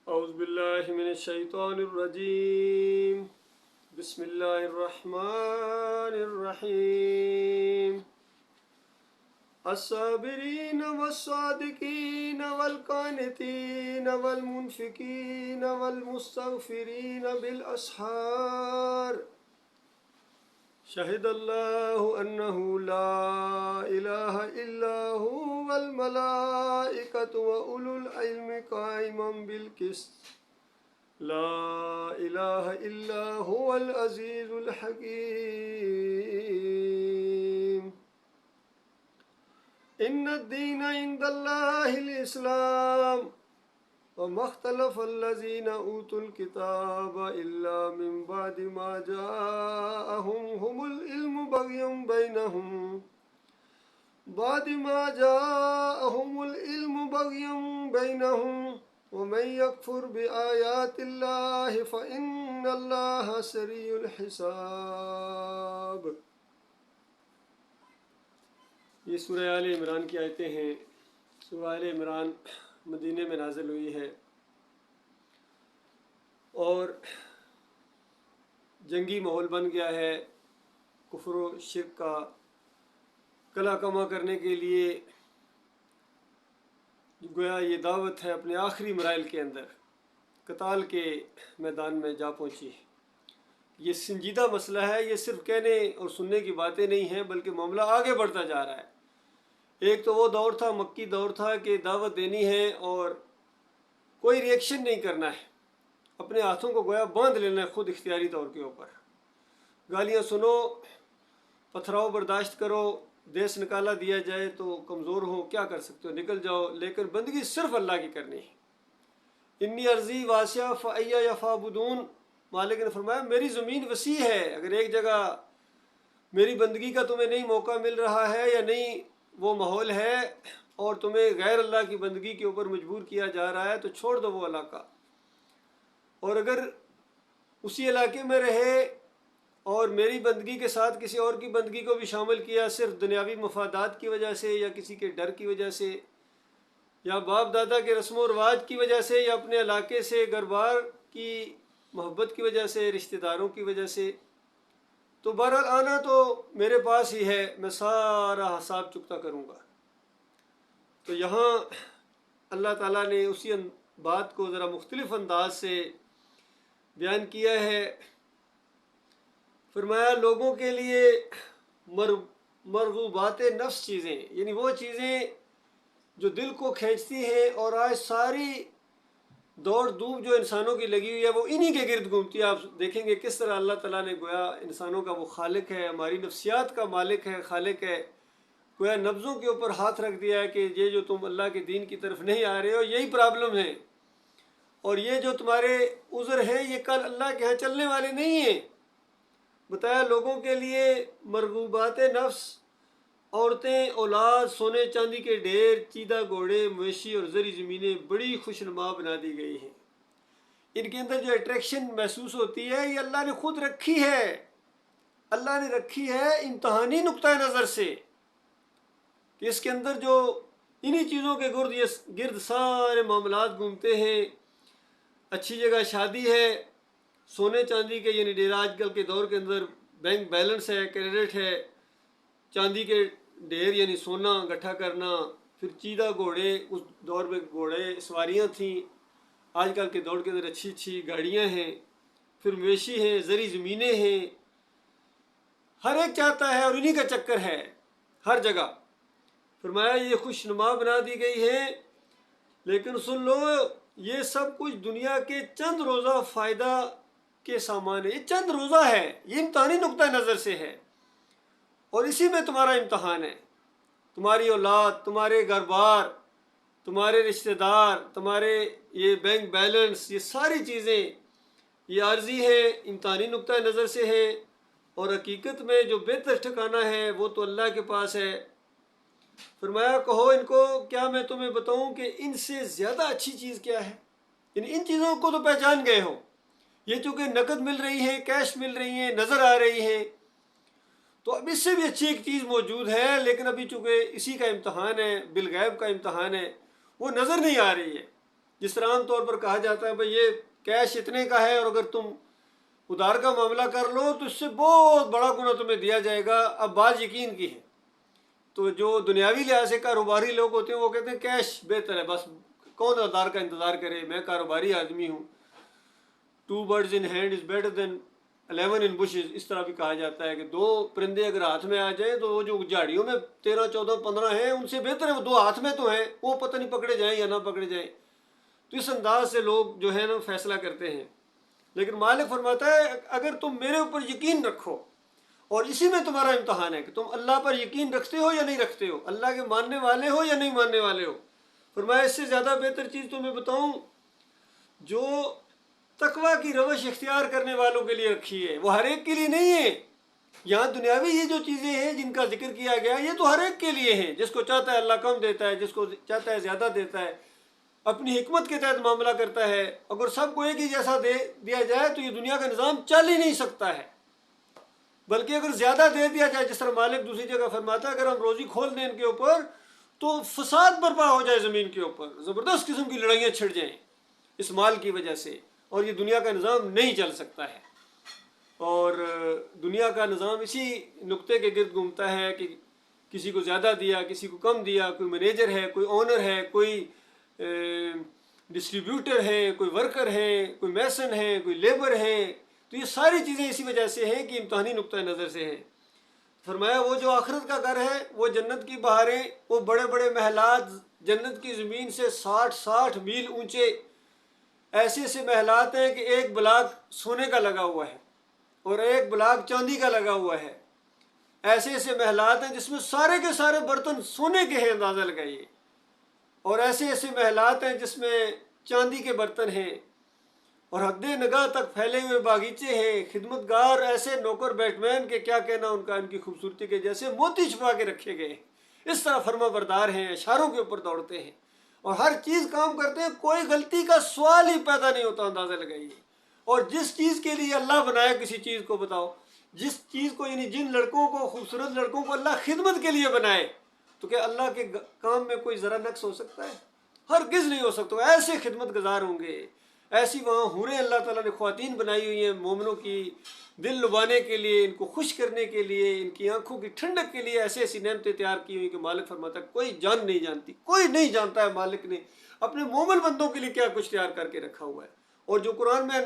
اعوذ باللہ من الشیطان الرجیم بسم اللہ الرحمن الرحیم الصابرین والصادقین والقانتین والمنفقین والمستغفرین بالاسحار شہد اللہ انہ لا الہ الا هو والملائکۃ واولو العلم قائما بالقسط لا الہ الا هو العزیز الحکیم ان الدین عند اللہ الاسلام وما اختلف الذين اوتوا الكتاب الا من بعد ما جاءهم العلم بغيا بينهم ومن يكفر بآيات الله فإن الله سريع الحساب۔ یہ سورہ آل عمران کی آیتیں ہیں۔ سورہ آل عمران مدینے میں نازل ہوئی ہے اور جنگی ماحول بن گیا ہے۔ کفر و شرک کا کلا کما کرنے کے لیے گویا یہ دعوت ہے اپنے آخری مراحل کے اندر قتال کے میدان میں جا پہنچی ہے۔ یہ سنجیدہ مسئلہ ہے، یہ صرف کہنے اور سننے کی باتیں نہیں ہیں بلکہ معاملہ آگے بڑھتا جا رہا ہے۔ ایک تو وہ دور تھا، مکی دور تھا کہ دعوت دینی ہے اور کوئی ریئیکشن نہیں کرنا ہے، اپنے ہاتھوں کو گویا باندھ لینا ہے خود اختیاری طور کے اوپر۔ گالیاں سنو، پتھراؤ برداشت کرو، دیس نکالا دیا جائے تو کمزور ہو، کیا کر سکتے ہو، نکل جاؤ، لیکن بندگی صرف اللہ کی کرنی ہے۔ انی ارضی واسعہ فایہ فاعبدون، مالک نے فرمایا میری زمین وسیع ہے، اگر ایک جگہ میری بندگی کا تمہیں نہیں موقع مل رہا ہے یا نہیں وہ ماحول ہے اور تمہیں غیر اللہ کی بندگی کے اوپر مجبور کیا جا رہا ہے تو چھوڑ دو وہ علاقہ، اور اگر اسی علاقے میں رہے اور میری بندگی کے ساتھ کسی اور کی بندگی کو بھی شامل کیا صرف دنیاوی مفادات کی وجہ سے یا کسی کے ڈر کی وجہ سے یا باپ دادا کے رسم و رواج کی وجہ سے یا اپنے علاقے سے گھر بار کی محبت کی وجہ سے، رشتہ داروں کی وجہ سے، تو بہرحال آنا تو میرے پاس ہی ہے، میں سارا حساب چکتا کروں گا۔ تو یہاں اللہ تعالیٰ نے اسی بات کو ذرا مختلف انداز سے بیان کیا ہے۔ فرمایا لوگوں کے لیے مرغوبات نفس چیزیں، یعنی وہ چیزیں جو دل کو کھینچتی ہیں، اور آج ساری دوڑ دھوپ جو انسانوں کی لگی ہوئی ہے وہ انہی کے گرد گھومتی ہے۔ آپ دیکھیں گے کس طرح اللہ تعالیٰ نے گویا انسانوں کا وہ خالق ہے، ہماری نفسیات کا مالک ہے، خالق ہے، گویا نبضوں کے اوپر ہاتھ رکھ دیا ہے کہ یہ جو تم اللہ کے دین کی طرف نہیں آ رہے ہو یہی پرابلم ہے، اور یہ جو تمہارے عذر ہیں یہ کل اللہ کے ہاں چلنے والے نہیں ہیں۔ بتایا لوگوں کے لیے مرغوبات نفس، عورتیں، اولاد، سونے چاندی کے ڈھیر، چیدہ گھوڑے، مویشی اور زرعی زمینیں بڑی خوش نما بنا دی گئی ہیں۔ ان کے اندر جو اٹریکشن محسوس ہوتی ہے یہ اللہ نے خود رکھی ہے، اللہ نے رکھی ہے امتحانی نقطہ نظر سے، کہ اس کے اندر جو انہی چیزوں کے گرد سارے معاملات گھومتے ہیں۔ اچھی جگہ شادی ہے، سونے چاندی کے یعنی ڈیر، آج کل کے دور کے اندر بینک بیلنس ہے، کریڈٹ ہے، چاندی کے ڈھیر یعنی سونا گٹھا کرنا، پھر چیدہ گھوڑے، اس دور میں گھوڑے سواریاں تھیں، آج کل کے دور کے اندر اچھی اچھی گاڑیاں ہیں، پھر مویشی ہیں، زرعی زمینیں ہیں، ہر ایک چاہتا ہے اور انہی کا چکر ہے ہر جگہ۔ فرمایا یہ خوش نما بنا دی گئی ہے، لیکن سن لو یہ سب کچھ دنیا کے چند روزہ فائدہ کے سامان ہے، یہ چند روزہ ہے، یہ امتحانی نقطہ نظر سے ہے، اور اسی میں تمہارا امتحان ہے۔ تمہاری اولاد، تمہارے گھر بار، تمہارے رشتہ دار، تمہارے یہ بینک بیلنس، یہ ساری چیزیں یہ عارضی ہے، امتحانی نقطہ نظر سے ہے، اور حقیقت میں جو بہتر ٹھکانہ ہے وہ تو اللہ کے پاس ہے۔ فرمایا کہو ان کو کیا میں تمہیں بتاؤں کہ ان سے زیادہ اچھی چیز کیا ہے؟ یعنی ان چیزوں کو تو پہچان گئے ہو، یہ چونکہ نقد مل رہی ہیں، کیش مل رہی ہیں، نظر آ رہی ہیں، تو اب اس سے بھی اچھی ایک چیز موجود ہے، لیکن ابھی چونکہ اسی کا امتحان ہے، بالغیب کا امتحان ہے، وہ نظر نہیں آ رہی ہے۔ جس طرح عام طور پر کہا جاتا ہے بھائی یہ کیش اتنے کا ہے اور اگر تم ادھار کا معاملہ کر لو تو اس سے بہت بڑا گنا تمہیں دیا جائے گا. اب بات یقین کی ہے. تو جو دنیاوی لحاظ سے کاروباری لوگ ہوتے ہیں وہ کہتے ہیں کیش بہتر ہے، بس کون ادھار کا انتظار کرے، میں کاروباری آدمی ہوں. 2 birds in hand is better than 11 in bushes. اس طرح بھی کہا جاتا ہے کہ 2 پرندے اگر ہاتھ میں آ جائیں تو وہ جو جھاڑیوں میں 13 14 15 ہیں ان سے بہتر ہے وہ 2 ہاتھ میں تو ہیں، وہ پتہ نہیں پکڑے جائیں یا نہ پکڑے جائیں. تو اس انداز سے لوگ جو ہے نا فیصلہ کرتے ہیں. لیکن مالک فرماتا ہے اگر تم میرے اوپر یقین رکھو، اور اسی میں تمہارا امتحان ہے کہ تم اللہ پر یقین رکھتے ہو یا نہیں رکھتے ہو، اللہ کے ماننے والے ہو یا نہیں ماننے والے ہو. فرمایا اس سے زیادہ بہتر چیز تمہیں بتاؤں جو تقویٰ کی روش اختیار کرنے والوں کے لیے رکھی ہے. وہ ہر ایک کے لیے نہیں ہے. یہاں دنیاوی یہ جو چیزیں ہیں جن کا ذکر کیا گیا یہ تو ہر ایک کے لیے ہیں. جس کو چاہتا ہے اللہ کم دیتا ہے، جس کو چاہتا ہے زیادہ دیتا ہے، اپنی حکمت کے تحت معاملہ کرتا ہے. اگر سب کو ایک ہی جیسا دے دیا جائے تو یہ دنیا کا نظام چل ہی نہیں سکتا ہے. بلکہ اگر زیادہ دے دیا جائے، جس طرح مالک دوسری جگہ فرماتا ہے اگر ہم روزی کھول دیں ان کے اوپر تو فساد برپا ہو جائے زمین کے اوپر، زبردست قسم کی لڑائیاں چھڑ جائیں اس مال کی وجہ سے، اور یہ دنیا کا نظام نہیں چل سکتا ہے. اور دنیا کا نظام اسی نقطے کے گرد گھومتا ہے کہ کسی کو زیادہ دیا، کسی کو کم دیا، کوئی مینیجر ہے، کوئی اونر ہے، کوئی ڈسٹریبیوٹر ہے، کوئی ورکر ہے، کوئی میسن ہے، کوئی لیبر ہے. تو یہ ساری چیزیں اسی وجہ سے ہیں کہ امتحانی نقطہ نظر سے ہیں. فرمایا وہ جو آخرت کا گھر ہے وہ جنت کی بہاریں، وہ بڑے بڑے محلات جنت کی زمین سے 60 میل اونچے، ایسے ایسے محلات ہیں کہ ایک بلاک سونے کا لگا ہوا ہے اور ایک بلاک چاندی کا لگا ہوا ہے. ایسے ایسے محلات ہیں جس میں سارے کے سارے برتن سونے کے ہیں، اندازہ لگائیے. اور ایسے ایسے محلات ہیں جس میں چاندی کے برتن ہیں، اور حد نگاہ تک پھیلے ہوئے باغیچے ہیں. خدمتگار ایسے نوکر بیٹ مین کہ کیا کہنا ان کا، ان کی خوبصورتی کے جیسے موتی چھپا کے رکھے گئے. اس طرح فرما بردار ہیں، اشاروں کے اوپر دوڑتے ہیں اور ہر چیز کام کرتے ہیں. کوئی غلطی کا سوال ہی پیدا نہیں ہوتا، اندازہ لگائیے. اور جس چیز کے لیے اللہ بنایا کسی چیز کو، بتاؤ جس چیز کو، یعنی جن لڑکوں کو، خوبصورت لڑکوں کو اللہ خدمت کے لیے بنائے، تو کیا اللہ کے کام میں کوئی ذرا نقص ہو سکتا ہے؟ ہرگز نہیں ہو سکتا. ایسے خدمت گزار ہوں گے، ایسی وہاں حوریں اللہ تعالیٰ نے خواتین بنائی ہوئی ہیں مومنوں کی دل لبانے کے لیے، ان کو خوش کرنے کے لیے، ان کی آنکھوں کی ٹھنڈک کے لیے ایسی ایسی نعمتیں تیار کی ہوئی کہ مالک فرماتا ہے کوئی جان نہیں جانتی، کوئی نہیں جانتا ہے مالک نے اپنے مومن بندوں کے لیے کیا کچھ تیار کر کے رکھا ہوا ہے. اور جو قرآن میں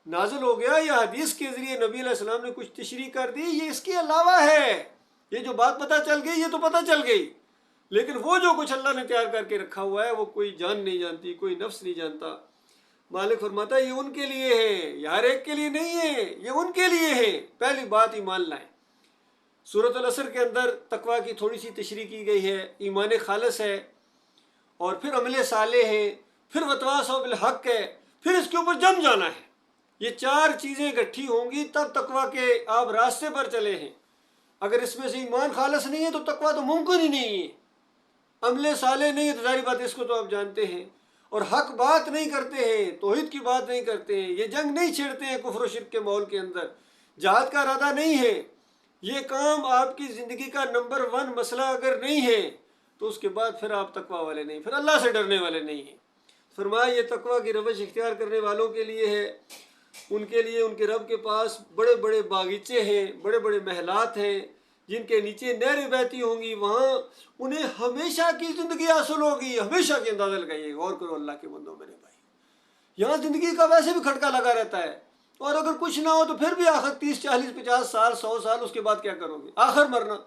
نازل ہو گیا یا حدیث کے ذریعے نبی علیہ السلام نے کچھ تشریح کر دی، یہ اس کے علاوہ ہے. یہ جو بات پتہ چل گئی یہ تو پتہ چل گئی، لیکن وہ جو کچھ اللہ نے تیار کر کے رکھا ہوا ہے وہ کوئی جان نہیں جانتی، کوئی نفس نہیں جانتا. مالک فرماتا ہے یہ ان کے لیے ہے، یہ ہر ایک کے لیے نہیں ہے، یہ ان کے لیے ہے. پہلی بات ایمان لائیں. سورۃ العصر کے اندر تقویٰ کی تھوڑی سی تشریح کی گئی ہے. ایمان خالص ہے، اور پھر عمل صالح ہے، پھر وتواصوا بالحق ہے، پھر اس کے اوپر جم جانا ہے. یہ 4 چیزیں اکٹھی ہوں گی تب تقویٰ کے آپ راستے پر چلے ہیں. اگر اس میں سے ایمان خالص نہیں ہے تو تقویٰ تو ممکن ہی نہیں ہے. عمل صالح نہیں ہے تو ظاہری بات اس کو تو آپ جانتے ہیں. اور حق بات نہیں کرتے ہیں، توحید کی بات نہیں کرتے ہیں، یہ جنگ نہیں چھیڑتے ہیں کفر و شرک کے ماحول کے اندر، جہاد کا ارادہ نہیں ہے، یہ کام آپ کی زندگی کا نمبر 1 مسئلہ اگر نہیں ہے تو اس کے بعد پھر آپ تقویٰ والے نہیں، پھر اللہ سے ڈرنے والے نہیں ہیں. فرمایا یہ تقویٰ کی روش اختیار کرنے والوں کے لیے ہے. ان کے لیے ان کے رب کے پاس بڑے بڑے باغیچے ہیں، بڑے بڑے محلات ہیں جن کے نیچے نہریں بہتی ہوں گی. وہاں انہیں ہمیشہ کی زندگی حاصل ہوگی. ہمیشہ کی اندازہ لگائیے، غور کرو اللہ کے بندوں میرے بھائی. یہاں زندگی کا ویسے بھی کھٹکا لگا رہتا ہے، اور اگر کچھ نہ ہو تو پھر بھی آخر 30 40 50 سال 100 سال اس کے بعد کیا کرو گے؟ آخر مرنا.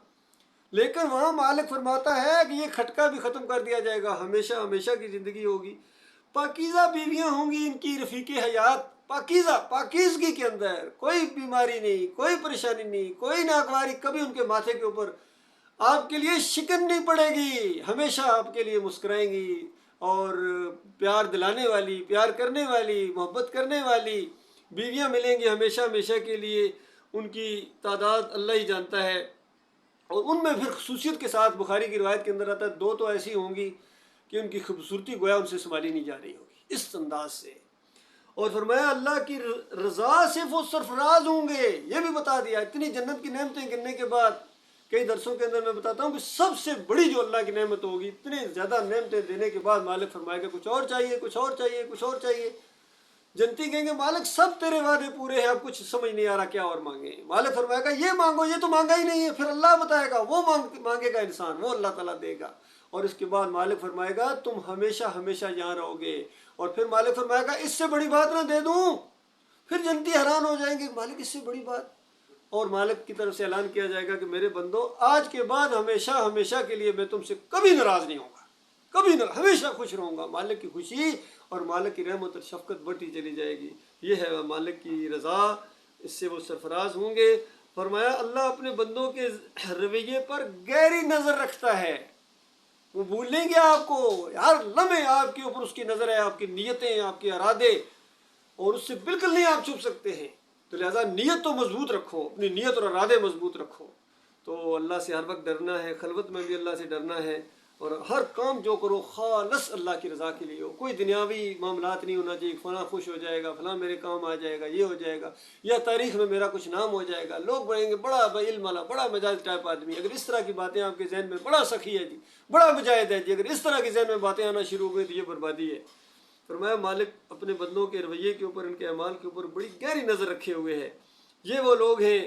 لیکن وہاں مالک فرماتا ہے کہ یہ کھٹکا بھی ختم کر دیا جائے گا، ہمیشہ ہمیشہ کی زندگی ہوگی. پاکیزہ بیویاں ہوں گی ان کی رفیق حیات، پاکیزہ، پاکیزگی کے اندر کوئی بیماری نہیں، کوئی پریشانی نہیں، کوئی ناگواری کبھی ان کے ماتھے کے اوپر آپ کے لیے شکن نہیں پڑے گی. ہمیشہ آپ کے لیے مسکرائیں گی، اور پیار دلانے والی، پیار کرنے والی، محبت کرنے والی بیویاں ملیں گی ہمیشہ ہمیشہ کے لیے. ان کی تعداد اللہ ہی جانتا ہے. اور ان میں پھر خصوصیت کے ساتھ بخاری کی روایت کے اندر آتا ہے 2 تو ایسی ہوں گی کہ ان کی خوبصورتی گویا ان سے سنبھالی نہیں جا رہی ہوگی، اس انداز سے. اور فرمایا اللہ کی رضا سے وہ سرفراز ہوں گے. یہ بھی بتا دیا اتنی جنت کی نعمتیں گننے کے بعد کئی درسوں کے اندر میں بتاتا ہوں کہ سب سے بڑی جو اللہ کی نعمت ہوگی، اتنی زیادہ نعمتیں دینے کے بعد مالک فرمائے گا کچھ اور چاہیے، کچھ اور چاہیے، کچھ اور چاہیے۔ جنتی کہیں گے مالک سب تیرے وعدے پورے ہیں، اب کچھ سمجھ نہیں آ رہا کیا اور مانگے۔ مالک فرمائے گا یہ مانگو، یہ تو مانگا ہی نہیں ہے۔ پھر اللہ بتائے گا، وہ مانگے گا انسان، وہ اللہ تعالیٰ دے گا۔ اور اس کے بعد مالک فرمائے گا تم ہمیشہ ہمیشہ یہاں رہو گے۔ اور پھر مالک فرمائے گا اس سے بڑی بات نہ دے دوں؟ پھر جنتی حیران ہو جائیں گے، مالک اس سے بڑی بات؟ اور مالک کی طرف سے اعلان کیا جائے گا کہ میرے بندو، آج کے بعد ہمیشہ ہمیشہ کے لیے میں تم سے کبھی ناراض نہیں ہوں گا، کبھی نہ، ہمیشہ خوش رہوں گا۔ مالک کی خوشی اور مالک کی رحمت اور شفقت بڑھتی چلی جائے گی۔ یہ ہے مالک کی رضا، اس سے وہ سرفراز ہوں گے۔ فرمایا اللہ اپنے بندوں کے رویے پر گہری نظر رکھتا ہے، وہ بھولیں گے آپ کو، ہر لمحے آپ کے اوپر اس کی نظر ہے، آپ کی نیتیں، آپ کے ارادے، اور اس سے بالکل نہیں آپ چھپ سکتے ہیں۔ تو لہٰذا نیت تو مضبوط رکھو، اپنی نیت اور ارادے مضبوط رکھو۔ تو اللہ سے ہر وقت ڈرنا ہے، خلوت میں بھی اللہ سے ڈرنا ہے، اور ہر کام جو کرو خالص اللہ کی رضا کے لیے ہو۔ کوئی دنیاوی معاملات نہیں ہونا چاہیے، فلاں خوش ہو جائے گا، فلاں میرے کام آ جائے گا، یہ ہو جائے گا، یا تاریخ میں میرا کچھ نام ہو جائے گا، لوگ بڑھیں گے بڑا علم والا، بڑا مجاز ٹائپ آدمی۔ اگر اس طرح کی باتیں آپ کے ذہن میں، بڑا سخی ہے جی، بڑا مجاہد ہے جی، اگر اس طرح کے ذہن میں باتیں آنا شروع ہو گئی تو یہ بربادی ہے۔ فرمایا مالک اپنے بندوں کے رویے کے اوپر، ان کے اعمال کے اوپر بڑی گہری نظر رکھے ہوئے ہے۔ یہ وہ لوگ ہیں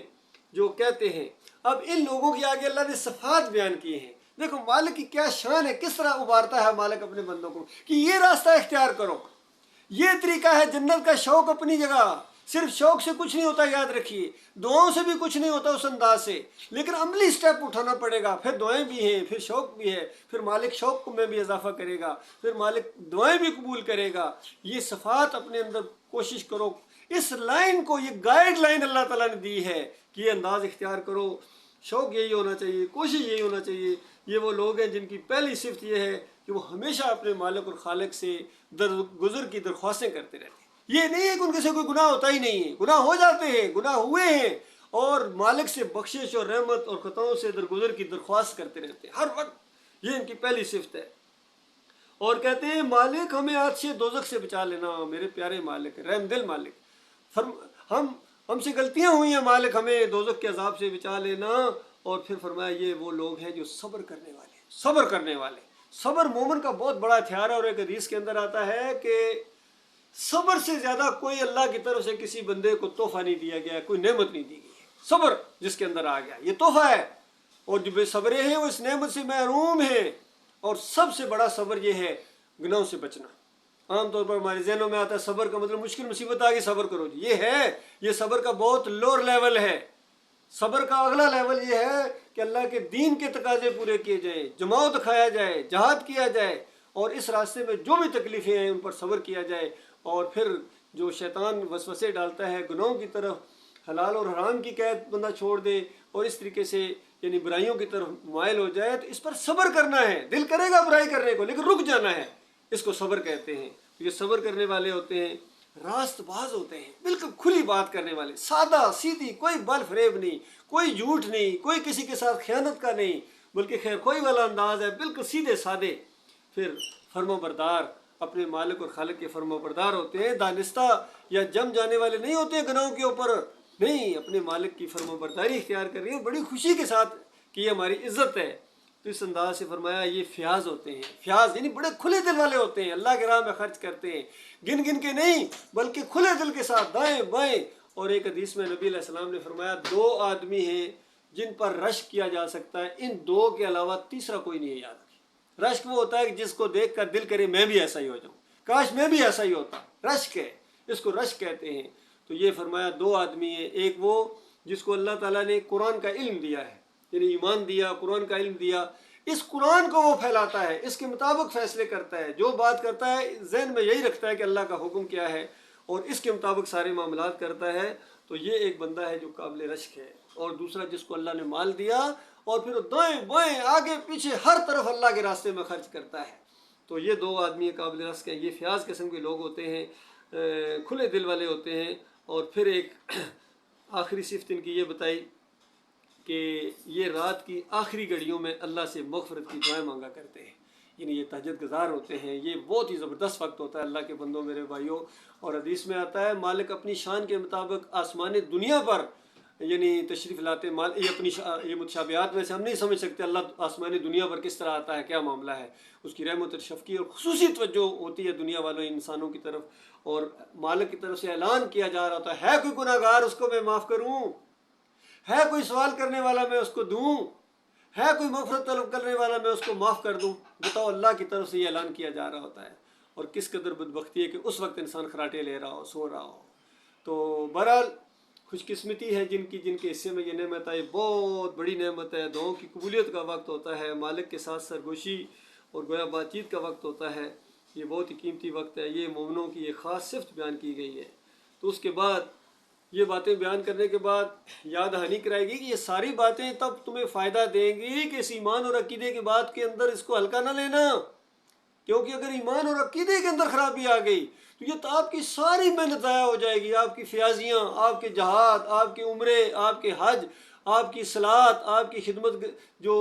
جو کہتے ہیں، اب ان لوگوں کی آگے اللہ نے صفات بیان کی ہیں۔ دیکھو مالک کی کیا شان ہے، کس طرح ابھارتا ہے مالک اپنے بندوں کو کہ یہ راستہ اختیار کرو، یہ طریقہ ہے جنت کا۔ شوق اپنی جگہ، صرف شوق سے کچھ نہیں ہوتا، یاد رکھیے، دعاؤں سے بھی کچھ نہیں ہوتا اس انداز سے، لیکن عملی سٹیپ اٹھانا پڑے گا۔ پھر دعائیں بھی ہیں، پھر شوق بھی ہے، پھر مالک شوق میں بھی اضافہ کرے گا، پھر مالک دعائیں بھی قبول کرے گا۔ یہ صفات اپنے اندر کوشش کرو، اس لائن کو، یہ گائیڈ لائن اللہ تعالیٰ نے دی ہے کہ یہ انداز اختیار کرو۔ شوق یہی ہونا چاہیے، کوشش یہی ہونا چاہیے۔ یہ وہ لوگ ہیں جن کی پہلی صفت یہ ہے کہ وہ ہمیشہ اپنے مالک اور خالق سے درگزر کی درخواستیں کرتے رہتے ہیں۔ یہ نہیں ہے کہ ان کے سے کوئی گناہ ہوتا ہی نہیں ہے، گناہ ہو جاتے ہیں، گناہ ہوئے ہیں، اور مالک سے بخشش اور رحمت اور خطاؤں سے درگزر کی درخواست کرتے رہتے ہیں ہر وقت۔ یہ ان کی پہلی صفت ہے۔ اور کہتے ہیں مالک ہمیں آتش دوزخ سے بچا لینا، میرے پیارے مالک، رحم دل مالک، ہم سے غلطیاں ہوئی ہیں مالک، ہمیں دوزخ کے عذاب سے بچا لینا۔ اور پھر فرمایا یہ وہ لوگ ہیں جو صبر کرنے والے ہیں، صبر کرنے والے۔ صبر مومن کا بہت بڑا ہتھیار ہے، اور ایک حدیث کے اندر آتا ہے کہ صبر سے زیادہ کوئی اللہ کی طرف سے کسی بندے کو تحفہ نہیں دیا گیا، کوئی نعمت نہیں دی گئی۔ صبر جس کے اندر آ گیا یہ تحفہ ہے، اور جو بے صبرے ہیں وہ اس نعمت سے محروم ہیں۔ اور سب سے بڑا صبر یہ ہے گناہوں سے بچنا۔ عام طور پر ہمارے ذہنوں میں آتا ہے صبر کا مطلب مشکل مصیبت آ گئی صبر کرو جی، یہ صبر کا بہت لوور لیول ہے۔ صبر کا اگلا لیول یہ ہے کہ اللہ کے دین کے تقاضے پورے کیے جائیں، جماعت دکھایا جائے، جہاد کیا جائے، اور اس راستے میں جو بھی تکلیفیں ہیں ان پر صبر کیا جائے۔ اور پھر جو شیطان وسوسے ڈالتا ہے گناہوں کی طرف، حلال اور حرام کی قید بندہ چھوڑ دے، اور اس طریقے سے یعنی برائیوں کی طرف مائل ہو جائے، تو اس پر صبر کرنا ہے۔ دل کرے گا برائی کرنے کو لیکن رک جانا ہے، اس کو صبر کہتے ہیں۔ یہ صبر کرنے والے ہوتے ہیں، راست باز ہوتے ہیں، بالکل کھلی بات کرنے والے، سادہ سیدھی، کوئی بل فریب نہیں، کوئی جھوٹ نہیں، کوئی کسی کے ساتھ خیانت کا نہیں، بلکہ خیر خوئی والا انداز ہے، بالکل سیدھے سادے۔ پھر فرما بردار، اپنے مالک اور خالق کے فرما بردار ہوتے ہیں، دانستہ یا جم جانے والے نہیں ہوتے ہیں گناہوں کے اوپر، نہیں، اپنے مالک کی فرما برداری اختیار کر رہی ہیں بڑی خوشی کے ساتھ کہ یہ ہماری عزت ہے۔ تو اس انداز سے فرمایا یہ فیاض ہوتے ہیں، فیاض یعنی بڑے کھلے دل والے ہوتے ہیں، اللہ کے راہ میں خرچ کرتے ہیں، گن گن کے نہیں بلکہ کھلے دل کے ساتھ، دائیں بائیں۔ اور ایک حدیث میں نبی علیہ السلام نے فرمایا دو آدمی ہیں جن پر رشک کیا جا سکتا ہے، ان دو کے علاوہ تیسرا کوئی نہیں ہے، یاد رکھیں۔ رشک وہ ہوتا ہے کہ جس کو دیکھ کر دل کرے میں بھی ایسا ہی ہو جاؤں، کاش میں بھی ایسا ہی ہوتا، رشک ہے، اس کو رشک کہتے ہیں۔ تو یہ فرمایا دو آدمی ہیں، ایک وہ جس کو اللہ تعالیٰ نے قرآن کا علم دیا ہے، یعنی ایمان دیا، قرآن کا علم دیا، اس قرآن کو وہ پھیلاتا ہے، اس کے مطابق فیصلے کرتا ہے، جو بات کرتا ہے ذہن میں یہی رکھتا ہے کہ اللہ کا حکم کیا ہے، اور اس کے مطابق سارے معاملات کرتا ہے۔ تو یہ ایک بندہ ہے جو قابل رشک ہے۔ اور دوسرا جس کو اللہ نے مال دیا اور پھر دائیں بائیں آگے پیچھے ہر طرف اللہ کے راستے میں خرچ کرتا ہے۔ تو یہ دو آدمی قابل رشک ہیں، یہ فیاض قسم کے لوگ ہوتے ہیں، کھلے دل والے ہوتے ہیں۔ اور پھر ایک آخری صفت ان کی یہ بتائی کہ یہ رات کی آخری گھڑیوں میں اللہ سے مغفرت کی دعائیں مانگا کرتے ہیں، یعنی یہ تہجد گزار ہوتے ہیں۔ یہ بہت ہی زبردست وقت ہوتا ہے اللہ کے بندوں، میرے بھائیوں۔ اور حدیث میں آتا ہے مالک اپنی شان کے مطابق آسمان دنیا پر یعنی تشریف لاتے یہ اپنی یہ متشابہات میں سے ہم نہیں سمجھ سکتے اللہ آسمانی دنیا پر کس طرح آتا ہے، کیا معاملہ ہے، اس کی رحمت اور شفقت اور خصوصی توجہ ہوتی ہے دنیا والوں انسانوں کی طرف، اور مالک کی طرف سے اعلان کیا جا رہا ہوتا ہے کوئی گناہ گار اس کو میں معاف کروں، ہے کوئی سوال کرنے والا میں اس کو دوں، ہے کوئی مغفرت طلب کرنے والا میں اس کو معاف کر دوں۔ بتاؤ، اللہ کی طرف سے یہ اعلان کیا جا رہا ہوتا ہے، اور کس قدر بدبختی ہے کہ اس وقت انسان خراٹے لے رہا ہو، سو رہا ہو۔ تو بہرحال خوش قسمتی ہے جن کے حصے میں یہ نعمت ہے، بہت بڑی نعمت ہے۔ دعاؤں کی قبولیت کا وقت ہوتا ہے، مالک کے ساتھ سرگوشی اور گویا بات چیت کا وقت ہوتا ہے، یہ بہت ہی قیمتی وقت ہے۔ یہ مومنوں کی ایک خاص صفت بیان کی گئی ہے۔ تو اس کے بعد یہ باتیں بیان کرنے کے بعد یاد دہانی کرائی گی کہ یہ ساری باتیں تب تمہیں فائدہ دیں گی کہ اس ایمان اور عقیدے کی بات کے اندر اس کو ہلکا نہ لینا، کیونکہ اگر ایمان اور عقیدے کے اندر خرابی آ گئی تو یہ تو آپ کی ساری محنت ضائع ہو جائے گی، آپ کی فیاضیاں، آپ کے جہاد، آپ کے عمرے، آپ کے حج، آپ کی صلات، آپ کی خدمت، جو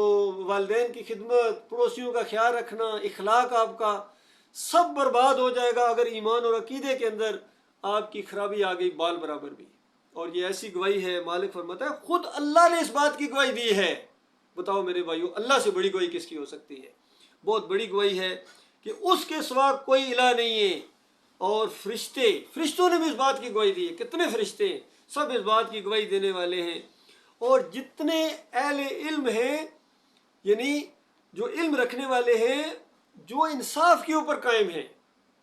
والدین کی خدمت، پڑوسیوں کا خیال رکھنا، اخلاق آپ کا سب برباد ہو جائے گا اگر ایمان اور عقیدے کے اندر آپ کی خرابی آ گئی بال برابر بھی۔ اور یہ ایسی گواہی ہے، مالک فرماتا ہے خود اللہ نے اس بات کی گواہی دی ہے۔ بتاؤ میرے بھائیو، اللہ سے بڑی گواہی کس کی ہو سکتی ہے؟ بہت بڑی گواہی ہے کہ اس کے سوا کوئی الہ نہیں ہے، اور فرشتوں نے بھی اس بات کی گواہی دی ہے۔ کتنے فرشتے ہیں، سب اس بات کی گواہی دینے والے ہیں، اور جتنے اہل علم ہیں، یعنی جو علم رکھنے والے ہیں، جو انصاف کے اوپر قائم ہیں،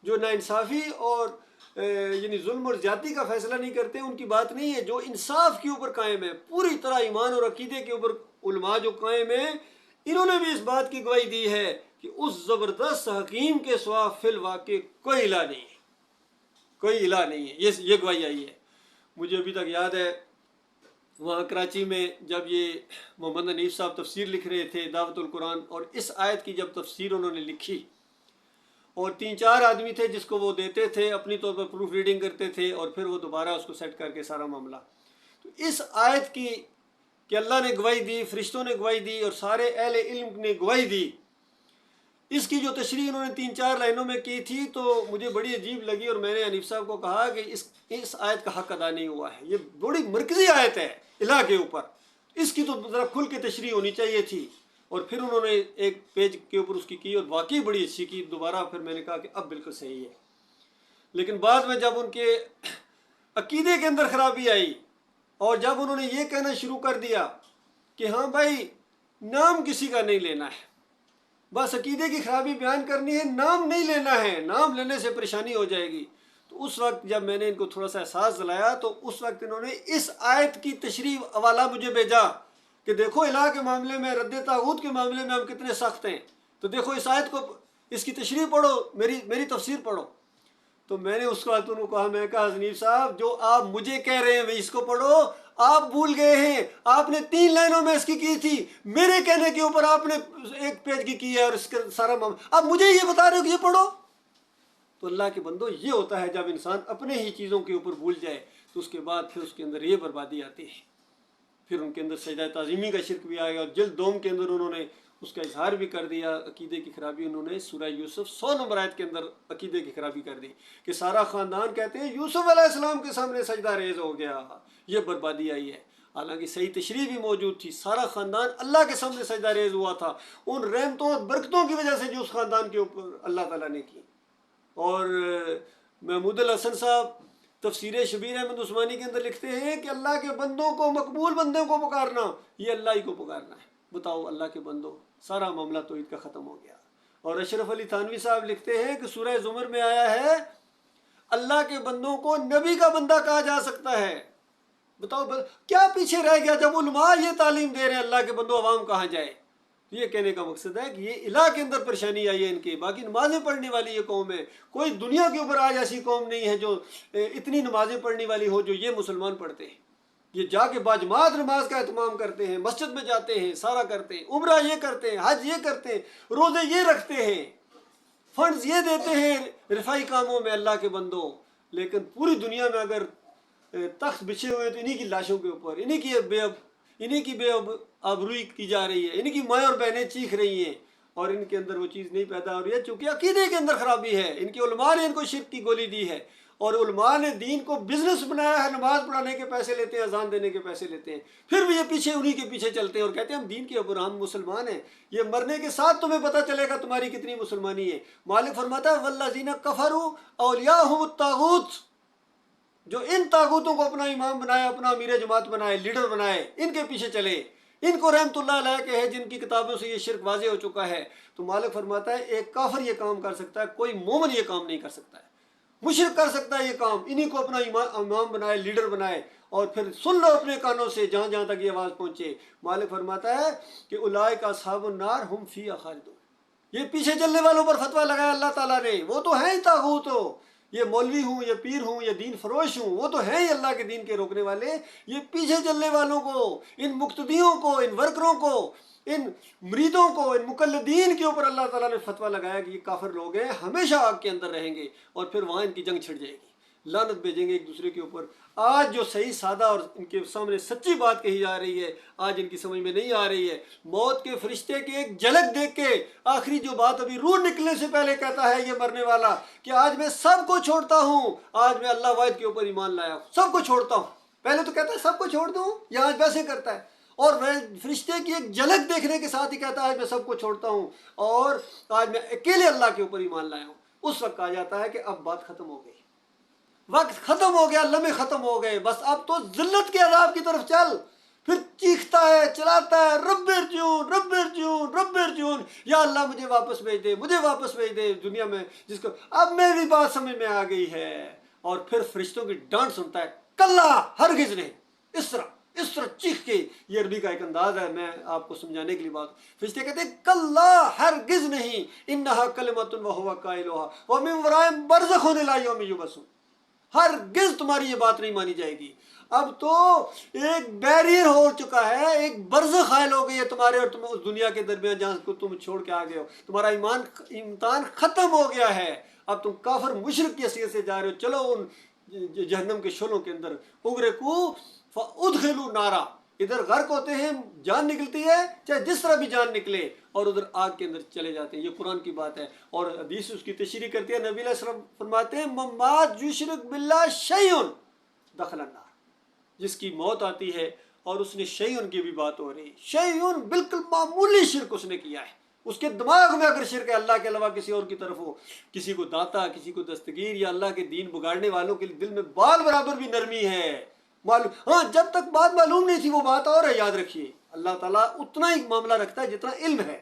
جو ناانصافی اور یعنی ظلم اور زیادتی کا فیصلہ نہیں کرتے، ان کی بات نہیں ہے۔ جو انصاف کے اوپر قائم ہے، پوری طرح ایمان اور عقیدے کے اوپر علماء جو قائم ہیں، انہوں نے بھی اس بات کی گواہی دی ہے کہ اس زبردست حکیم کے سوا فی الواقع کوئی الہ نہیں ہے، کوئی الہ نہیں ہے۔ یہ گواہی آئی ہے۔ مجھے ابھی تک یاد ہے وہاں کراچی میں جب یہ محمد حنیف صاحب تفسیر لکھ رہے تھے دعوت القرآن، اور اس آیت کی جب تفسیر انہوں نے لکھی، اور 3-4 آدمی تھے جس کو وہ دیتے تھے، اپنی طور پر پروف ریڈنگ کرتے تھے، اور پھر وہ دوبارہ اس کو سیٹ کر کے سارا معاملہ۔ تو اس آیت کی کہ اللہ نے گواہی دی، فرشتوں نے گواہی دی، اور سارے اہل علم نے گواہی دی، اس کی جو تشریح انہوں نے 3-4 لائنوں میں کی تھی تو مجھے بڑی عجیب لگی، اور میں نے حنیف صاحب کو کہا کہ اس آیت کا حق ادا نہیں ہوا ہے، یہ بڑی مرکزی آیت ہے الہ کے اوپر، اس کی تو ذرا کھل کے تشریح ہونی چاہیے تھی۔ اور پھر انہوں نے ایک پیج کے اوپر اس کی اور واقعی بڑی اچھی کی۔ دوبارہ پھر میں نے کہا کہ اب بالکل صحیح ہے۔ لیکن بعد میں جب ان کے عقیدے کے اندر خرابی آئی، اور جب انہوں نے یہ کہنا شروع کر دیا کہ ہاں بھائی نام کسی کا نہیں لینا ہے، بس عقیدے کی خرابی بیان کرنی ہے، نام نہیں لینا ہے، نام لینے سے پریشانی ہو جائے گی، تو اس وقت جب میں نے ان کو تھوڑا سا احساس دلایا تو اس وقت انہوں نے اس آیت کی تشریح حوالہ مجھے بھیجا کہ دیکھو الہ کے معاملے میں، رد طاغوت کے معاملے میں ہم کتنے سخت ہیں، تو دیکھو اس آیت کو، اس کی تشریح پڑھو، میری تفسیر پڑھو۔ تو میں نے اس وقت انہوں کو کہا، میں کہا حنیف صاحب جو آپ مجھے کہہ رہے ہیں اس کو پڑھو، آپ بھول گئے ہیں، آپ نے 3 لائنوں میں اس کی تھی، میرے کہنے کے اوپر آپ نے 1 پیج کی ہے، اور اس کا سارا معاملہ آپ مجھے یہ بتا رہے ہو کہ یہ پڑھو۔ تو اللہ کے بندو یہ ہوتا ہے جب انسان اپنے ہی چیزوں کے اوپر بھول جائے تو اس کے بعد پھر اس کے اندر یہ بربادی آتی ہے، پھر ان کے اندر سجدہ تعظیمی کا شرک بھی آئے گا۔ اور جلد 2 کے اندر انہوں نے اس کا اظہار بھی کر دیا، عقیدے کی خرابی انہوں نے سورہ یوسف 100 نمبر آیت کے اندر عقیدے کی خرابی کر دی کہ سارا خاندان کہتے ہیں یوسف علیہ السلام کے سامنے سجدہ ریز ہو گیا، یہ بربادی آئی ہے۔ حالانکہ صحیح تشریح بھی موجود تھی، سارا خاندان اللہ کے سامنے سجدہ ریز ہوا تھا ان رحمتوں اور برکتوں کی وجہ سے جو اس خاندان کے اوپر اللہ تعالیٰ نے کی۔ اور محمود الحسن صاحب تفسیر شبیر احمد عثمانی کے اندر لکھتے ہیں کہ اللہ کے بندوں کو، مقبول بندوں کو پکارنا یہ اللہ ہی کو پکارنا ہے۔ بتاؤ اللہ کے بندوں، سارا معاملہ توحید کا ختم ہو گیا۔ اور اشرف علی تھانوی صاحب لکھتے ہیں کہ سورہ زمر میں آیا ہے اللہ کے بندوں کو نبی کا بندہ کہا جا سکتا ہے۔ بتاؤ کیا پیچھے رہ گیا جب علماء یہ تعلیم دے رہے ہیں اللہ کے بندوں عوام کہاں جائے؟ یہ کہنے کا مقصد ہے کہ یہ الہ کے اندر پریشانی آئی ہے ان کی، باقی نمازیں پڑھنے والی یہ قوم ہے، کوئی دنیا کے اوپر آج ایسی قوم نہیں ہے جو اتنی نمازیں پڑھنے والی ہو جو یہ مسلمان پڑھتے ہیں۔ یہ جا کے باجماعت نماز کا اہتمام کرتے ہیں، مسجد میں جاتے ہیں، سارا کرتے ہیں، عمرہ یہ کرتے ہیں، حج یہ کرتے ہیں، روزے یہ رکھتے ہیں، فنڈز یہ دیتے ہیں رفائی کاموں میں اللہ کے بندوں۔ لیکن پوری دنیا میں اگر تخت بچھے ہوئے تو انہی کی لاشوں کے اوپر انہی کی بے آبروئی کی جا رہی ہے، انہی کی مائیں اور بہنیں چیخ رہی ہیں، اور ان کے اندر وہ چیز نہیں پیدا ہو رہی ہے، چونکہ عقیدے کے اندر خرابی ہے، ان کی علماء نے ان کو شرک کی گولی دی ہے، اور علماء نے دین کو بزنس بنایا ہے، نماز پڑھانے کے پیسے لیتے ہیں، اذان دینے کے پیسے لیتے ہیں، پھر بھی یہ پیچھے انہی کے پیچھے چلتے ہیں اور کہتے ہیں ہم دین کے اوپر ہم مسلمان ہیں، یہ مرنے کے ساتھ تمہیں پتہ چلے گا تمہاری کتنی مسلمانی ہے۔ مالک فرماتا ہے والذین کفروا اولیاءہم الطاغوت، جو ان طاغوتوں کو اپنا امام بنائے، اپنا امیر جماعت بنائے، لیڈر بنائے، ان کے پیچھے چلے، ان کو رحمت اللہ علیہ کے ہے جن کی کتابوں سے یہ شرک واضح ہو چکا ہے۔ تو مالک فرماتا ہے ایک کافر یہ کام کر سکتا ہے، کوئی مومن یہ کام نہیں کر سکتا ہے، مشرک کر سکتا ہے یہ کام، انہی کو اپنا امام بنائے، لیڈر بنائے، اور پھر سن لو اپنے کانوں سے جہاں جہاں تک یہ آواز پہنچے۔ مالک فرماتا ہے کہ اولئک اصحاب النار ہم فیہا خالدون، یہ پیچھے چلنے والوں پر فتویٰ لگایا اللہ تعالیٰ نے، وہ تو ہیں ہی طاغوت ہو، یہ مولوی ہوں، یہ پیر ہوں، یہ دین فروش ہوں، وہ تو ہیں ہی اللہ کے دین کے روکنے والے، یہ پیچھے چلنے والوں کو، ان مقتدیوں کو، ان ورکروں کو، ان مریدوں کو، ان مقلدین کے اوپر اللہ تعالیٰ نے فتویٰ لگایا کہ یہ کافر لوگ ہیں، ہمیشہ آگ کے اندر رہیں گے، اور پھر وہاں ان کی جنگ چھڑ جائے گی، لعنت بھیجیں گے ایک دوسرے کے اوپر۔ آج جو صحیح سادہ اور ان کے سامنے سچی بات کہی جا رہی ہے، آج ان کی سمجھ میں نہیں آ رہی ہے۔ موت کے فرشتے کی ایک جھلک دیکھ کے آخری جو بات ابھی روح نکلنے سے پہلے کہتا ہے یہ مرنے والا کہ آج میں سب کو چھوڑتا ہوں، آج میں اللہ واحد کے اوپر ایمان لایا ہوں، سب کو چھوڑتا ہوں۔ پہلے تو کہتا ہے سب کو چھوڑ دوں، یہ آج ویسے کرتا ہے، اور فرشتے کی ایک جھلک دیکھنے کے ساتھ ہی کہتا ہے آج میں سب کو چھوڑتا ہوں اور آج میں اکیلے اللہ کے اوپر ایمان لایا ہوں۔ اس وقت کہا جاتا ہے کہ اب بات ختم ہو گئی، وقت ختم ہو گیا، لمحے ختم ہو گئے، بس اب تو ذلت کے عذاب کی طرف چل۔ پھر چیختا ہے، چلاتا ہے، رب ارجعون رب ارجعون رب ارجعون، یا اللہ مجھے واپس بھیج دے، مجھے واپس بھیج دے دنیا میں، جس کو اب میں بھی بات سمجھ میں آ گئی ہے۔ اور پھر فرشتوں کی ڈانٹ سنتا ہے، کلا ہرگز نہیں، اس طرح چیخ کے، یہ عربی کا ایک انداز ہے، میں آپ کو سمجھانے کے لیے بات، فرشتے کہتے ہیں کلا ہرگز نہیں، انہا کلمۃ وہو قائلھا ومن ورائہم برزخ الی یوم یبعثون، ہرگز تمہاری یہ بات نہیں مانی جائے گی۔ اب تو ایک بیریئر ہو چکا ہے، ایک برزخ قائل ہو گئی ہے تمہارے اور تم اس دنیا کے درمیان جہاں کو تم چھوڑ کے آ گئے ہو، تمہارا امتحان ختم ہو گیا ہے، اب تم کافر مشرک کی حیثیت سے جا رہے ہو، چلو ان جہنم کے شعلوں کے اندر، اغرقوا فادخلوا نارا، ادھر غرق ہوتے ہیں، جان نکلتی ہے، چاہے جس طرح بھی جان نکلے، اور ادھر آگ کے اندر چلے جاتے ہیں۔ یہ قرآن کی بات ہے، اور حدیث اس کی تشریح کرتی ہے، نبی علیہ السلام فرماتے ہیں ممات یشرک باللہ شیء دخل النار، جس کی موت آتی ہے اور اس نے شیء کی بھی بات ہو رہی ہے، شیء بالکل معمولی شرک اس نے کیا ہے، اس کے دماغ میں اگر شرک ہے اللہ کے علاوہ کسی اور کی طرف ہو، کسی کو داتا، کسی کو دستگیر، یا اللہ کے دین بگاڑنے والوں کے دل میں بال برابر بھی نرمی ہے، معلوم، ہاں جب تک بات معلوم نہیں تھی وہ بات اور ہے، یاد رکھیے اللہ تعالیٰ اتنا ہی معاملہ رکھتا ہے جتنا علم ہے۔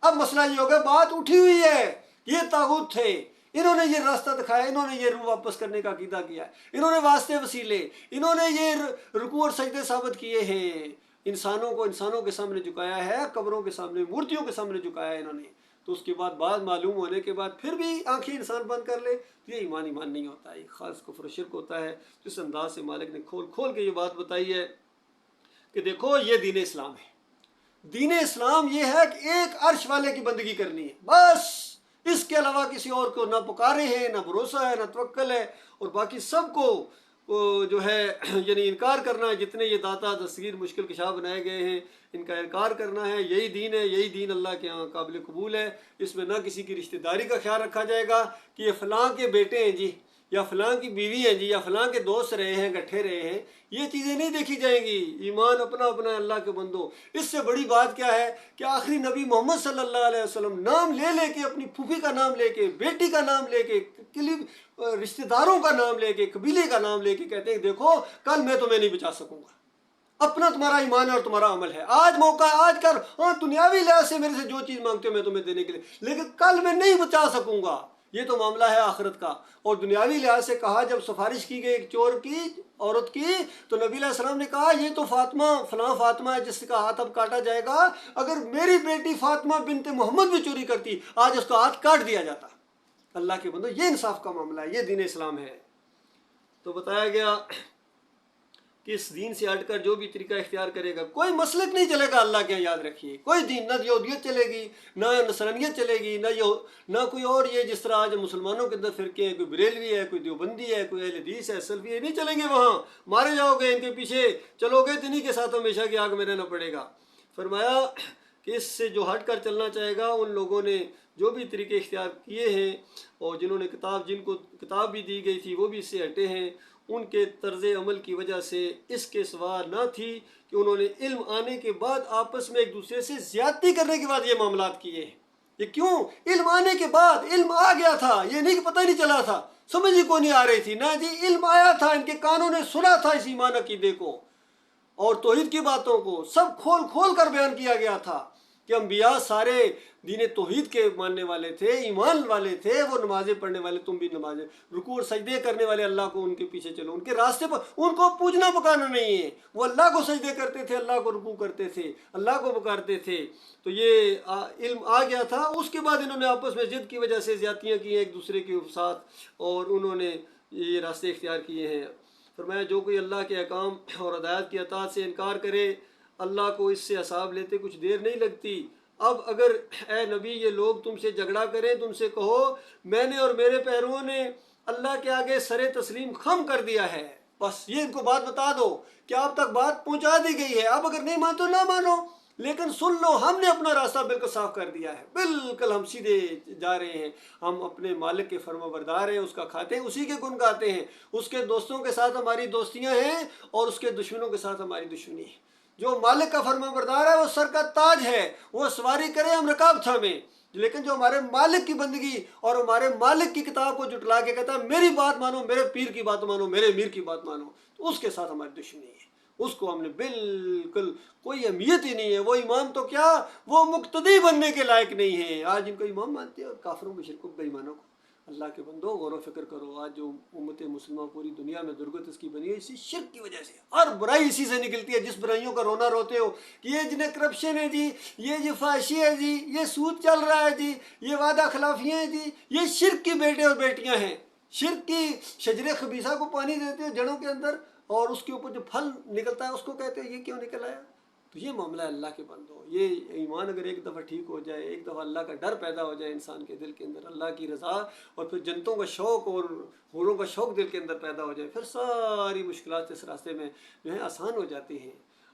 اب مسئلہ یہ ہوگا، بات اٹھی ہوئی ہے، یہ طاغوت تھے، انہوں نے یہ راستہ دکھایا، انہوں نے یہ روح واپس کرنے کا عقیدہ کیا، انہوں نے واسطے وسیلے، انہوں نے یہ رکوع اور سجدے ثابت کیے ہیں، انسانوں کو انسانوں کے سامنے جھکایا ہے، قبروں کے سامنے، مورتیوں کے سامنے جھکایا ہے انہوں نے، تو اس کے بعد بات معلوم ہونے کے بعد پھر بھی آنکھیں انسان بند کر لے تو یہ ایمان نہیں ہوتا ہے، یہ خاص کفر و شرک ہوتا ہے۔ جس انداز سے مالک نے کھول کھول کے یہ بات بتائی ہے کہ دیکھو یہ دین اسلام ہے، دین اسلام یہ ہے کہ ایک عرش والے کی بندگی کرنی ہے، بس اس کے علاوہ کسی اور کو نہ پکارے ہیں، نہ بھروسہ ہے، نہ توکل ہے، اور باقی سب کو جو ہے یعنی انکار کرنا ہے، جتنے یہ داتا دستگیر مشکل کشا بنائے گئے ہیں ان کا انکار کرنا ہے، یہی دین ہے، یہی دین اللہ کے ہاں قابل قبول ہے۔ اس میں نہ کسی کی رشتہ داری کا خیال رکھا جائے گا کہ یہ فلاں کے بیٹے ہیں جی، یا فلاں کی بیوی ہیں جی، یا فلاں کے دوست رہے ہیں، گٹھے رہے ہیں، یہ چیزیں نہیں دیکھی جائیں گی، ایمان اپنا اپنا اللہ کے بندو۔ اس سے بڑی بات کیا ہے کہ آخری نبی محمد صلی اللہ علیہ وسلم نام لے لے کے، اپنی پھوپھی کا نام لے کے، بیٹی کا نام لے کے، رشتہ داروں کا نام لے کے، قبیلے کا نام لے کے کہتے ہیں دیکھو کل میں تمہیں نہیں بچا سکوں گا، اپنا تمہارا ایمان ہے اور تمہارا عمل ہے، آج موقع ہے، آج کر، ہاں دنیاوی لحاظ سے میرے سے جو چیز مانگتے ہو میں تمہیں دینے کے لیے، لیکن کل میں نہیں بچا سکوں گا، یہ تو معاملہ ہے آخرت کا۔ اور دنیاوی لحاظ سے کہا، جب سفارش کی گئی ایک چور کی، عورت کی، تو نبی علیہ السلام نے کہا یہ تو فاطمہ، فلاں فاطمہ ہے جس کا ہاتھ اب کاٹا جائے گا، اگر میری بیٹی فاطمہ بنت محمد بھی چوری کرتی آج اس کا ہاتھ کاٹ دیا جاتا۔ اللہ کے بندو یہ انصاف کا معاملہ ہے، یہ دین اسلام ہے۔ تو بتایا گیا کہ اس دین سے ہٹ کر جو بھی طریقہ اختیار کرے گا، کوئی مسلک نہیں چلے گا اللہ کے یہاں، یاد رکھیے، کوئی دین، نہ یہودیت چلے گی، نہ نصرانیت چلے گی، نہ کوئی اور، یہ جس طرح آج مسلمانوں کے اندر فرقے ہیں، کوئی بریلوی ہے، کوئی دیوبندی ہے، کوئی اہل حدیث ہے، سلفی ہے، نہیں چلیں گے وہاں، مارے جاؤ گے، ان کے پیچھے چلو گے تو انہی کے ساتھ ہمیشہ کی آگ میں رہنا پڑے گا۔ فرمایا کہ اس سے جو ہٹ کر چلنا چاہے گا ان لوگوں نے جو بھی طریقے اختیار کیے ہیں اور جنہوں نے جن کو کتاب بھی دی گئی تھی وہ بھی اس سے ہٹے ہیں، ان کے طرز عمل کی وجہ سے اس کے سوا نہ تھی کہ انہوں نے علم آنے کے بعد آپس میں ایک دوسرے سے زیادتی کرنے کے بعد یہ معاملات کیے ہیں۔ یہ کیوں؟ علم آنے کے بعد، علم آ گیا تھا، یہ نہیں کہ پتہ ہی نہیں چلا تھا، سمجھ ہی کو نہیں آ رہی تھی، نہ جی علم آیا تھا، ان کے کانوں نے سنا تھا اس ایمان عقیدے کو اور توحید کی باتوں کو سب کھول کھول کر بیان کیا گیا تھا کہ انبیاء سارے دین توحید کے ماننے والے تھے، ایمان والے تھے، وہ نمازیں پڑھنے والے، تم بھی نمازیں، رکوع اور سجدے کرنے والے، اللہ کو ان کے پیچھے چلو، ان کے راستے پر، ان کو پوجنا پکانا نہیں ہے، وہ اللہ کو سجدے کرتے تھے، اللہ کو رکوع کرتے تھے، اللہ کو پکارتے تھے۔ تو یہ علم آ گیا تھا، اس کے بعد انہوں نے آپس میں ضد کی وجہ سے زیادتیاں کی ہیں ایک دوسرے کے ساتھ اور انہوں نے یہ راستے اختیار کیے ہیں۔ فرمایا جو کوئی اللہ کے احکام اور ہدایت کی اطاعت سے انکار کرے اللہ کو اس سے حساب لیتے کچھ دیر نہیں لگتی۔ اب اگر اے نبی یہ لوگ تم سے جھگڑا کریں تو ان سے کہو میں نے اور میرے پیرووں نے اللہ کے آگے سر تسلیم خم کر دیا ہے، بس یہ ان کو بات بتا دو کہ آپ تک بات پہنچا دی گئی ہے، اب اگر نہیں مانتے نہ مانو، لیکن سن لو ہم نے اپنا راستہ بالکل صاف کر دیا ہے، بالکل ہم سیدھے جا رہے ہیں، ہم اپنے مالک کے فرما بردار ہیں، اس کا کھاتے ہیں، اسی کے گن گاتے ہیں، اس کے دوستوں کے ساتھ ہماری دوستیاں ہیں اور اس کے دشمنوں کے ساتھ ہماری دشمنی ہے۔ جو مالک کا فرما بردار ہے وہ سر کا تاج ہے، وہ سواری کرے ہم رکاب تھامیں، لیکن جو ہمارے مالک کی بندگی اور ہمارے مالک کی کتاب کو جھٹلا کے کہتا ہے میری بات مانو، میرے پیر کی بات مانو، میرے امیر کی بات مانو، تو اس کے ساتھ ہماری دشمنی ہے، اس کو ہم نے بالکل کوئی اہمیت ہی نہیں ہے، وہ امام تو کیا وہ مقتدی بننے کے لائق نہیں ہے۔ آج ان کو امام مانتے ہیں اور کافروں مشرکوں بے ایمانوں کو۔ اللہ کے بندو غور و فکر کرو، آج جو امت مسلمہ پوری دنیا میں درگت اس کی بنی ہے اسی شرک کی وجہ سے، ہر برائی اسی سے نکلتی ہے، جس برائیوں کا رونا روتے ہو کہ یہ جنہیں کرپشن ہے جی، یہ جی فحاشی ہے جی، یہ سود چل رہا ہے جی، یہ وعدہ خلافیاں ہیں جی، یہ شرک کی بیٹے اور بیٹیاں ہیں، شرک کی شجر خبیثہ کو پانی دیتے ہیں جڑوں کے اندر اور اس کے اوپر جو پھل نکلتا ہے اس کو کہتے ہیں یہ کیوں نکل آیا۔ تو یہ معاملہ ہے اللہ کے بندو، یہ ایمان اگر ایک دفعہ ٹھیک ہو جائے، ایک دفعہ اللہ کا ڈر پیدا ہو جائے انسان کے دل کے اندر، اللہ کی رضا اور پھر جنتوں کا شوق اور حوروں کا شوق دل کے اندر پیدا ہو جائے، پھر ساری مشکلات اس راستے میں جو ہے آسان ہو جاتی ہیں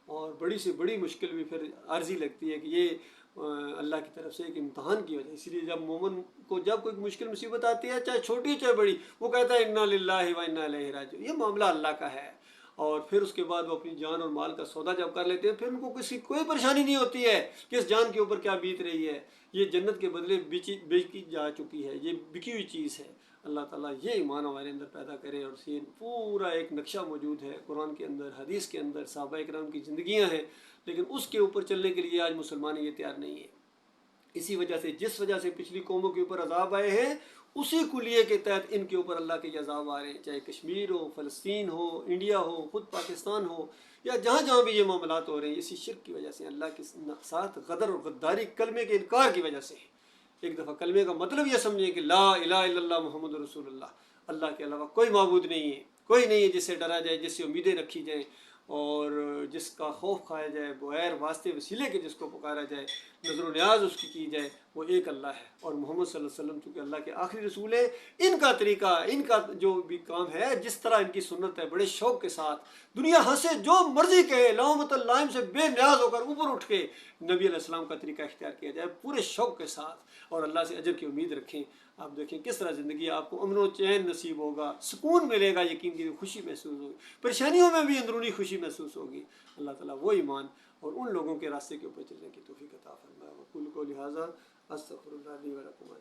اور بڑی سے بڑی مشکل بھی پھر عارضی لگتی ہے کہ یہ اللہ کی طرف سے ایک امتحان کی وجہ۔ اسی لیے جب مومن کو جب کوئی مشکل مصیبت آتی ہے چاہے چھوٹی چاہے بڑی، وہ کہتا ہے انا للہ و انا الیہ راجعون، یہ معاملہ اللہ کا ہے، اور پھر اس کے بعد وہ اپنی جان اور مال کا سودا جب کر لیتے ہیں پھر ان کو کوئی پریشانی نہیں ہوتی ہے کہ اس جان کے اوپر کیا بیت رہی ہے، یہ جنت کے بدلے بیچی جا چکی ہے، یہ بکی ہوئی چیز ہے۔ اللہ تعالیٰ یہ ایمان ہمارے اندر پیدا کرے، اور یہ پورا ایک نقشہ موجود ہے قرآن کے اندر، حدیث کے اندر، صحابہ اکرام کی زندگیاں ہیں، لیکن اس کے اوپر چلنے کے لیے آج مسلمان یہ تیار نہیں ہے۔ اسی وجہ سے جس وجہ سے پچھلی قوموں کے اوپر عذاب آئے ہیں اسی کلیے کے تحت ان کے اوپر اللہ کے عذاب آ رہے ہیں، چاہے کشمیر ہو، فلسطین ہو، انڈیا ہو، خود پاکستان ہو، یا جہاں جہاں بھی یہ معاملات ہو رہے ہیں اسی شرک کی وجہ سے، اللہ کے ساتھ غدر اور غداری، کلمے کے انکار کی وجہ سے۔ ایک دفعہ کلمے کا مطلب یہ سمجھیں کہ لا الہ الا اللہ محمد رسول اللہ، اللہ کے علاوہ کوئی معبود نہیں ہے، کوئی نہیں ہے جس سے ڈرا جائے، جس سے امیدیں رکھی جائیں اور جس کا خوف کھایا جائے، بغیر واسطے وسیلے کے جس کو پکارا جائے، نظر و نیاز اس کی جائے، وہ ایک اللہ ہے۔ اور محمد صلی اللہ علیہ وسلم چونکہ اللہ کے آخری رسول ہے، ان کا طریقہ، ان کا جو بھی کام ہے، جس طرح ان کی سنت ہے، بڑے شوق کے ساتھ دنیا ہنسے جو مرضی کہے، لومۃ اللائم سے بے نیاز ہو کر اوپر اٹھ کے نبی علیہ السلام کا طریقہ اختیار کیا جائے پورے شوق کے ساتھ، اور اللہ سے اجر کی امید رکھیں۔ آپ دیکھیں کس طرح زندگی آپ کو امن و چین نصیب ہوگا، سکون ملے گا، یقین کی خوشی محسوس ہوگی، پریشانیوں میں بھی اندرونی خوشی محسوس ہوگی۔ اللہ تعالیٰ وہ ایمان اور ان لوگوں کے راستے کے اوپر چلنے کی توفیق عطا فرمائے۔ وقول قولی ھذا استغفر اللہ لی ولکم۔